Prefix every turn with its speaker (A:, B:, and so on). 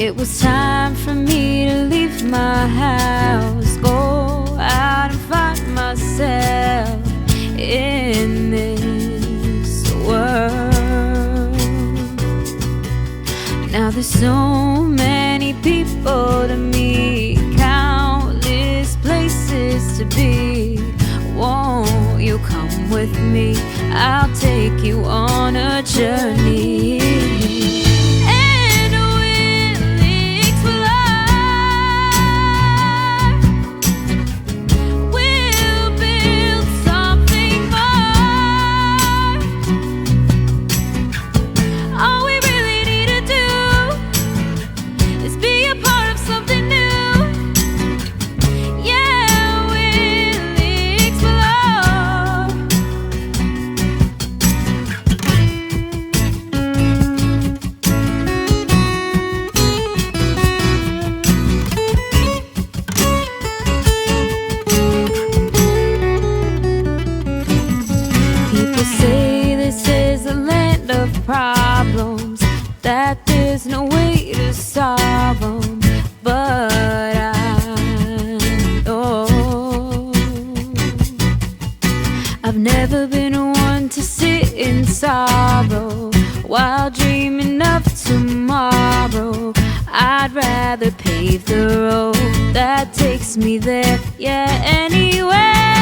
A: It was time for me to leave my house, go out and find myself in this world. Now there's so many people to meet, countless places to be. Won't you come with me? I'll take you on a journey. Say this is a land of problems, that there's no way to solve them, but I know I've never been one to sit in sorrow while dreaming of tomorrow. I'd rather pave the road that takes me there, yeah, anywhere.